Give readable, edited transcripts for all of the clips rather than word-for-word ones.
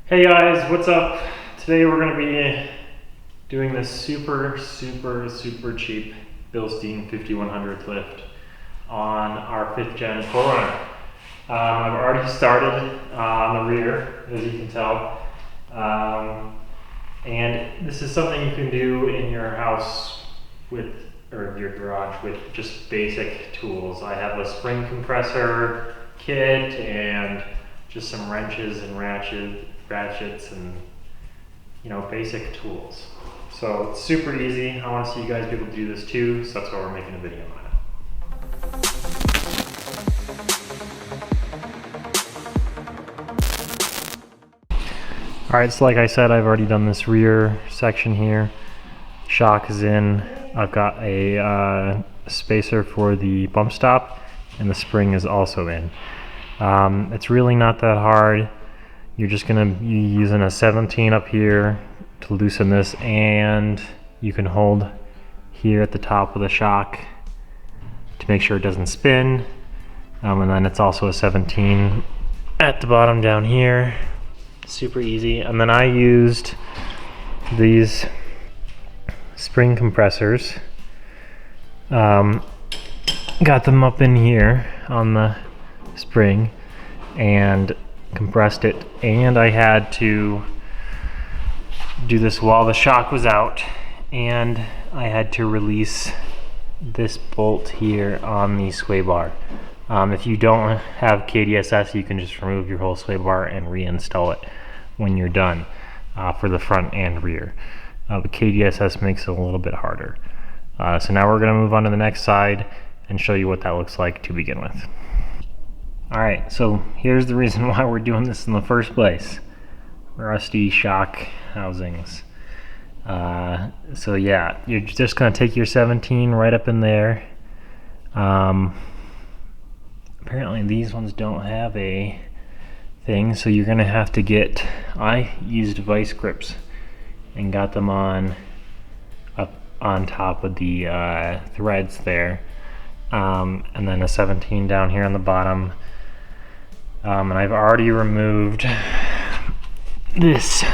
Hey guys, what's up? Today we're going to be doing this super cheap Bilstein 5100 lift on our 5th gen 4Runner. I've already started on the rear, as you can tell, and this is something you can do in your house or your garage with just basic tools. I have a spring compressor kit and just some wrenches and ratchets and basic tools. So it's super easy. I want to see you guys be able to do this too, so that's why we're making a video on it. Alright, so like I said, I've already done this rear section here. Shock is in. I've got a spacer for the bump stop, and the spring is also in. It's really not that hard. You're just going to be using a 17 up here to loosen this, and you can hold here at the top of the shock to make sure it doesn't spin. And then it's also a 17 at the bottom down here. Super easy. And then I used these spring compressors. Got them up in here on the spring and compressed it, and I had to do this while the shock was out, and I had to release this bolt here on the sway bar. If you don't have KDSS, you can just remove your whole sway bar and reinstall it when you're done for the front and rear. But KDSS makes it a little bit harder. So now we're going to move on to the next side and show you what that looks like to begin with. Alright, so here's the reason why we're doing this in the first place. Rusty shock housings. So yeah, you're just going to take your 17 right up in there. Apparently these ones don't have a thing, so you're going to have to get, I used vice grips and got them up on top of the threads there. And then a 17 down here on the bottom. And I've already removed this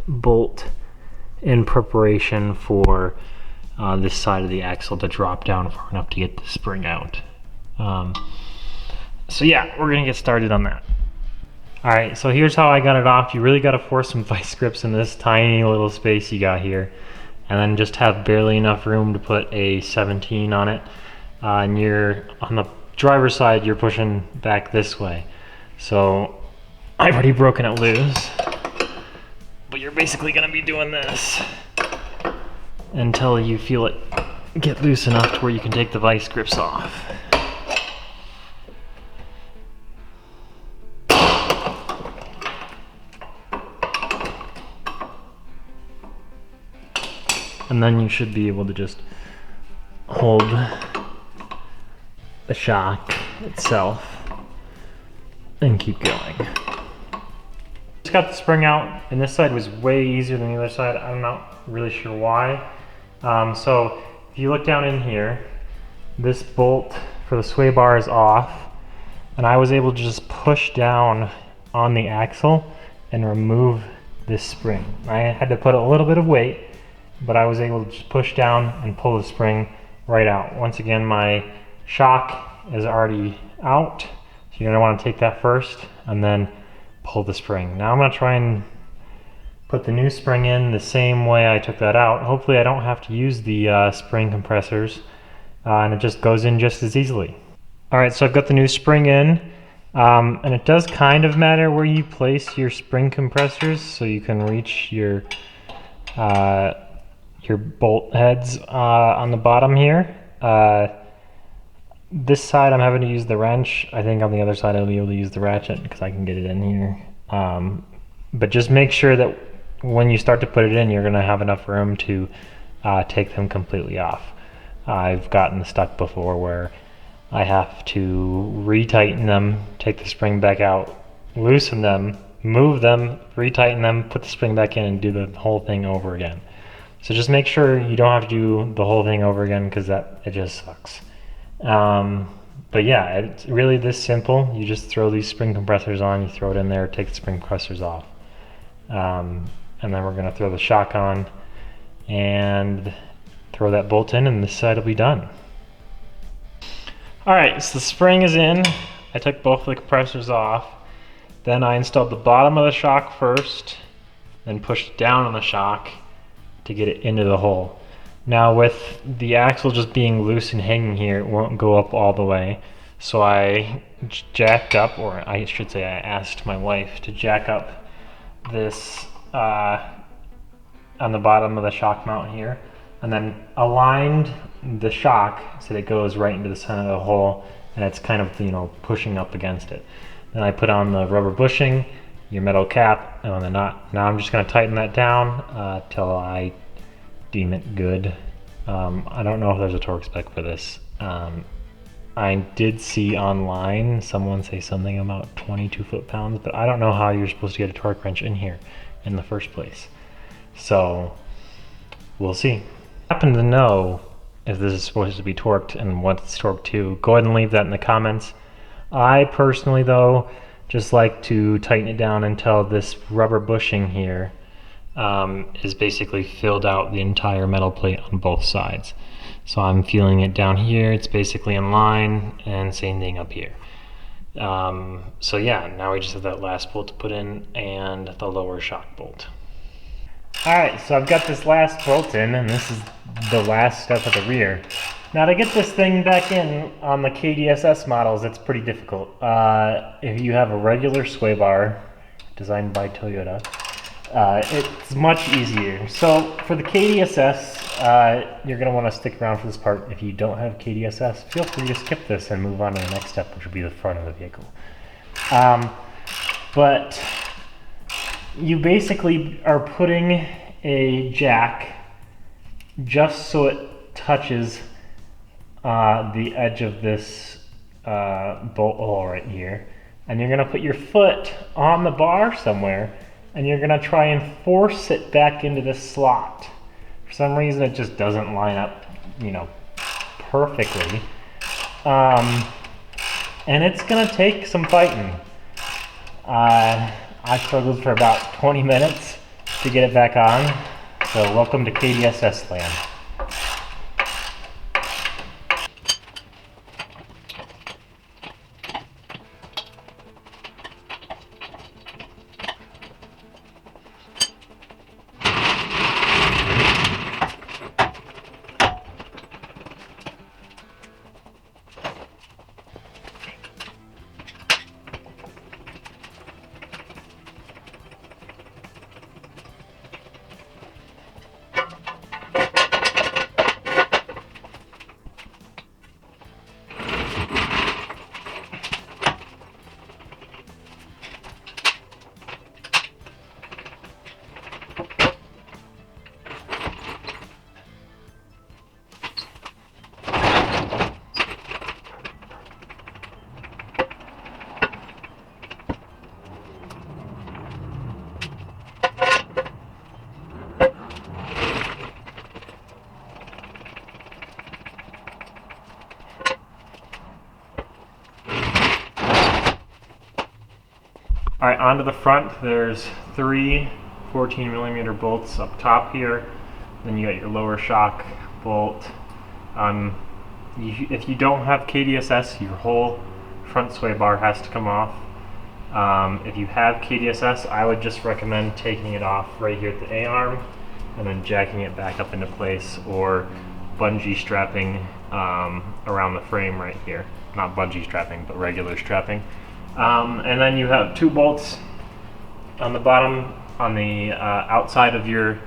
bolt in preparation for this side of the axle to drop down far enough to get the spring out. So yeah, we're gonna get started on that. Alright, so here's how I got it off. You really gotta force some vice grips in this tiny little space you got here, and then just have barely enough room to put a 17 on it. And you're on the driver's side, you're pushing back this way. So I've already broken it loose, but you're basically going to be doing this until you feel it get loose enough to where you can take the vice grips off. And then you should be able to just hold the shock itself and keep going. Just got the spring out, and this side was way easier than the other side. I'm not really sure why. So if you look down in here, this bolt for the sway bar is off, and I was able to just push down on the axle and remove this spring. I had to put a little bit of weight, but I was able to just push down and pull the spring right out. Once again, my shock is already out, so you're going to want to take that first and then pull the spring. Now I'm going to try and put the new spring in the same way I took that out. Hopefully I don't have to use the spring compressors, and it just goes in just as easily. Alright, so I've got the new spring in, and it does kind of matter where you place your spring compressors so you can reach your bolt heads on the bottom here. This side I'm having to use the wrench. I think on the other side I'll be able to use the ratchet because I can get it in here. But just make sure that when you start to put it in, you're going to have enough room to take them completely off. I've gotten stuck before where I have to retighten them, take the spring back out, loosen them, move them, retighten them, put the spring back in, and do the whole thing over again. So just make sure you don't have to do the whole thing over again because it just sucks. But yeah, it's really this simple. You just throw these spring compressors on, you throw it in there, take the spring compressors off. And then we're going to throw the shock on and throw that bolt in, and this side will be done. Alright, so the spring is in. I took both the compressors off. Then I installed the bottom of the shock first, then pushed down on the shock to get it into the hole. Now with the axle just being loose and hanging here, it won't go up all the way. So I jacked up, or I should say I asked my wife to jack up this on the bottom of the shock mount here, and then aligned the shock so that it goes right into the center of the hole, and it's kind of, you know, pushing up against it. Then I put on the rubber bushing, your metal cap, and on the knot. Now I'm just going to tighten that down till I deem it good. I don't know if there's a torque spec for this. I did see online someone say something about 22 foot-pounds, but I don't know how you're supposed to get a torque wrench in here in the first place. So we'll see. Happen to know if this is supposed to be torqued and what it's torqued to, go ahead and leave that in the comments. I personally, though, just like to tighten it down until this rubber bushing here is basically filled out the entire metal plate on both sides. So I'm feeling it down here, it's basically in line, and same thing up here. So yeah, now we just have that last bolt to put in and the lower shock bolt. Alright, so I've got this last bolt in, and this is the last step at the rear. Now to get this thing back in on the KDSS models, it's pretty difficult. If you have a regular sway bar designed by Toyota, it's much easier. So for the KDSS, you're going to want to stick around for this part. If you don't have KDSS, feel free to skip this and move on to the next step, which will be the front of the vehicle. But you basically are putting a jack just so it touches the edge of this bolt hole right here. And you're going to put your foot on the bar somewhere, and you're going to try and force it back into this slot. For some reason it just doesn't line up, you know, perfectly. And it's going to take some fighting. I struggled for about 20 minutes to get it back on. So welcome to KDSS land. Alright, onto the front, there's 3 14mm bolts up top here. Then you got your lower shock bolt. If you don't have KDSS, your whole front sway bar has to come off. If you have KDSS, I would just recommend taking it off right here at the A-arm and then jacking it back up into place, or bungee strapping around the frame right here. Not bungee strapping, but regular strapping. And then you have 2 bolts on the bottom, on the outside of your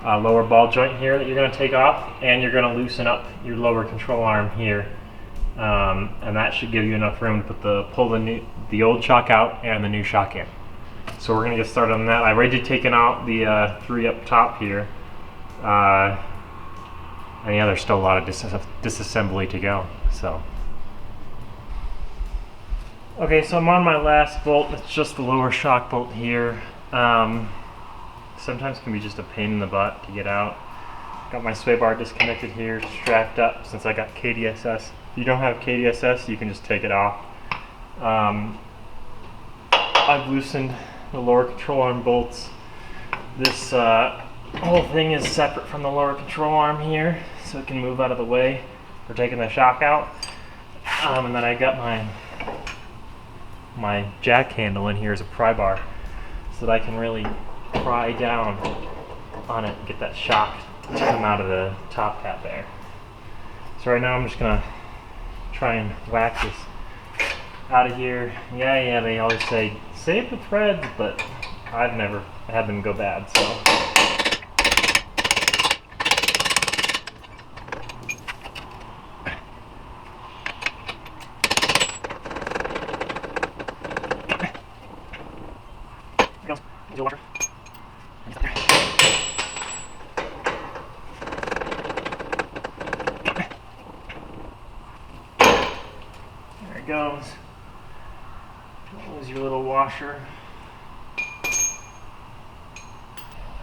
lower ball joint here that you're going to take off, and you're going to loosen up your lower control arm here, and that should give you enough room to put pull the old shock out and the new shock in. So we're going to get started on that. I've already taken out the 3 up top here, and yeah, there's still a lot of disassembly to go. So. Okay, so I'm on my last bolt. It's just the lower shock bolt here. Sometimes can be just a pain in the butt to get out. Got my sway bar disconnected here, strapped up since I got KDSS. If you don't have KDSS, you can just take it off. I've loosened the lower control arm bolts. This whole thing is separate from the lower control arm here, so it can move out of the way for taking the shock out. And then I got my jack handle in here as a pry bar, so that I can really pry down on it and get that shock to come out of the top hat there. So right now I'm just gonna try and whack this out of here. Yeah, they always say save the threads, but I've never had them go bad, so. There it goes. That was your little washer.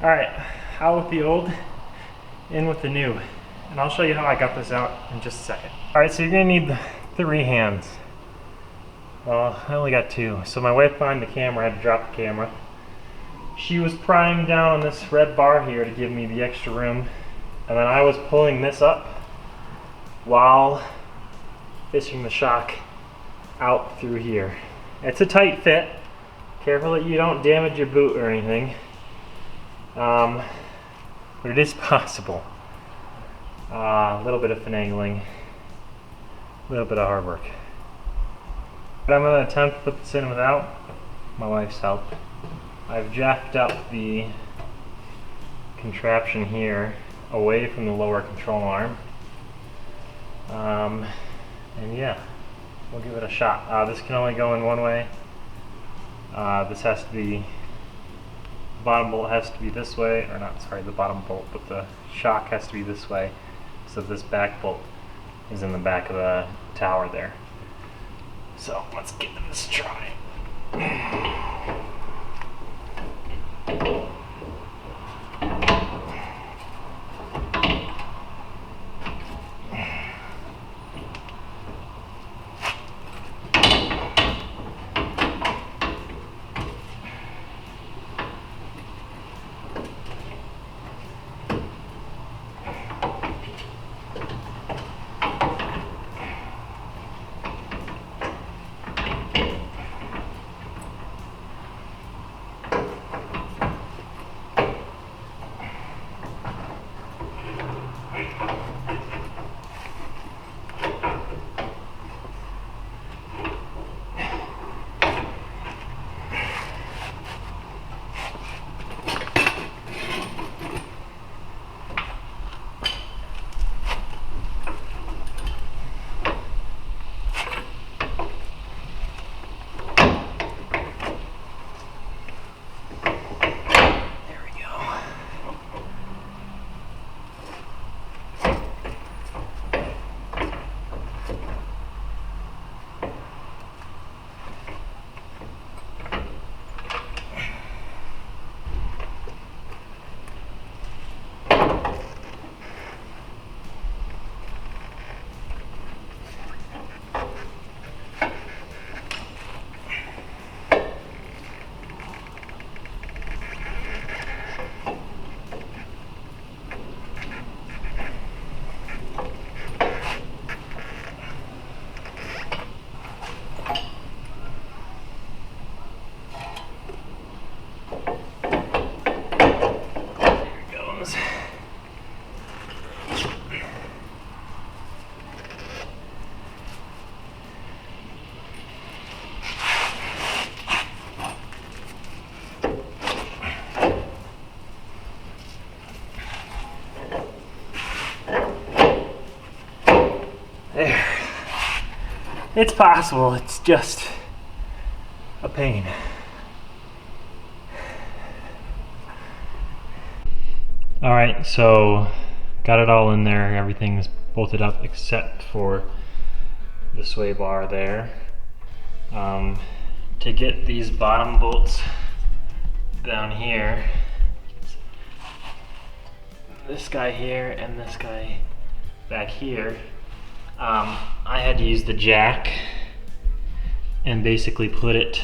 Alright, out with the old, in with the new. And I'll show you how I got this out in just a second. Alright, so you're going to need 3 hands. Well, I only got 2. So my wife behind the camera, I had to drop the camera. She was prying down on this red bar here to give me the extra room. And then I was pulling this up while fishing the shock out through here. It's a tight fit. Careful that you don't damage your boot or anything. But it is possible. A little bit of finagling, a little bit of hard work. But I'm going to attempt to put this in without my wife's help. I've jacked up the contraption here away from the lower control arm. And yeah, we'll give it a shot. This can only go in one way. This has to be, the bottom bolt has to be this way, or not, sorry, the bottom bolt, but the shock has to be this way. So this back bolt is in the back of the tower there. So let's give this a try. There. It's possible, it's just a pain. Alright, so got it all in there. Everything's bolted up except for the sway bar there. To get these bottom bolts down here, this guy here and this guy back here, I had to use the jack and basically put it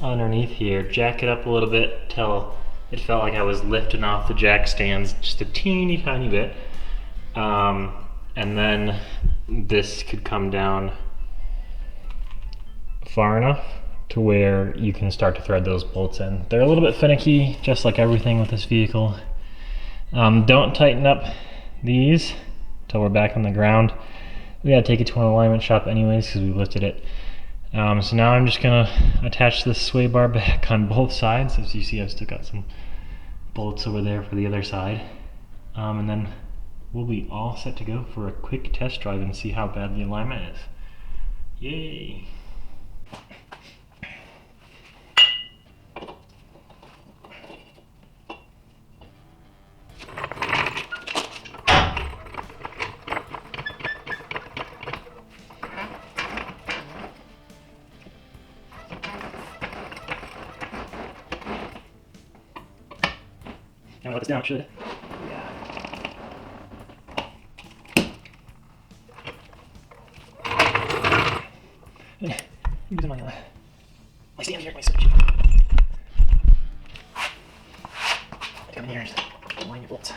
underneath here, jack it up a little bit till It felt like I was lifting off the jack stands just a teeny tiny bit. And then this could come down far enough to where you can start to thread those bolts in. They're a little bit finicky, just like everything with this vehicle. Don't tighten up these until we're back on the ground. We gotta take it to an alignment shop anyways because we lifted it. So now I'm just gonna attach this sway bar back on both sides. As you see, I've still got some bolts over there for the other side. And then we'll be all set to go for a quick test drive and see how bad the alignment is. Yay! Can I let this down, should it? Yeah. I'm using my stand here, my switch. Come in here and line your bolts.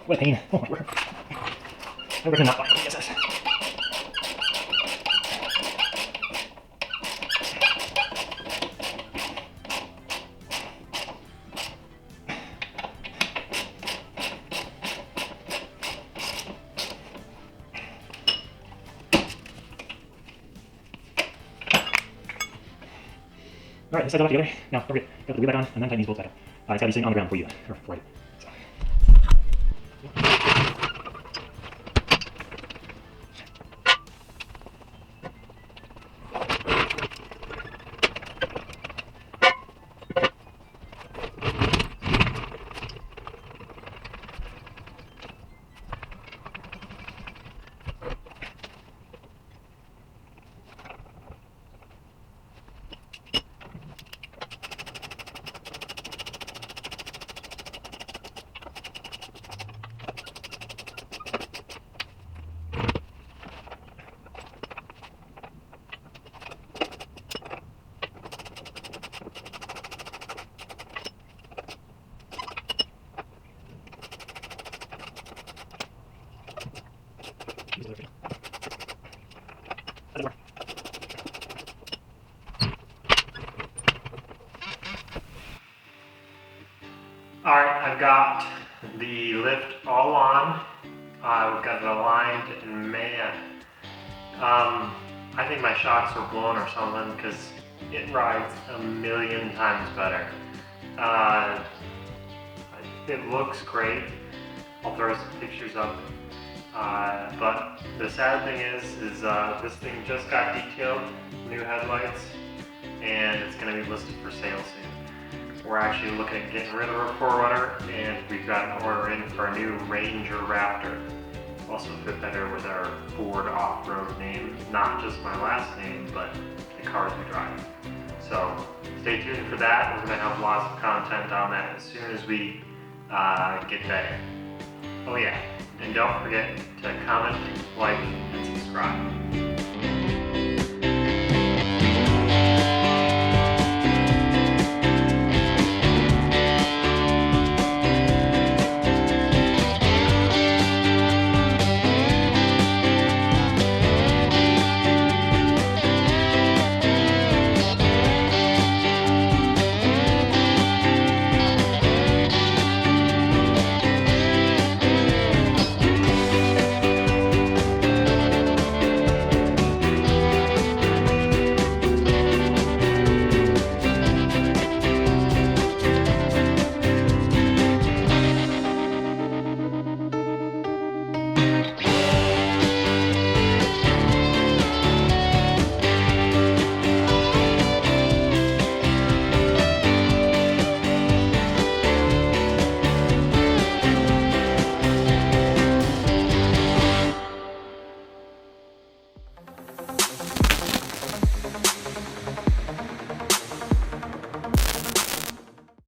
What a pain. Oh my word. I recommend not buying PSS. Alright, this side's all together. Now, don't forget, got the wheel back on, and then tighten these bolts back up. It's got to be sitting on the ground before you, or before I do. All right, I've got the lift all on. We've got it aligned, and man, I think my shocks were blown or something because it rides a million times better. Uh, it looks great. I'll throw some pictures up. But the sad thing is this thing just got detailed, new headlights, and it's going to be listed for sale soon. We're actually looking at getting rid of our 4Runner, and we've got an order in for a new Ranger Raptor. Also fit better with our Ford off-road name, not just my last name, but the cars we drive. So stay tuned for that. We're going to have lots of content on that as soon as we get better. Oh yeah, and don't forget to comment, like, and subscribe.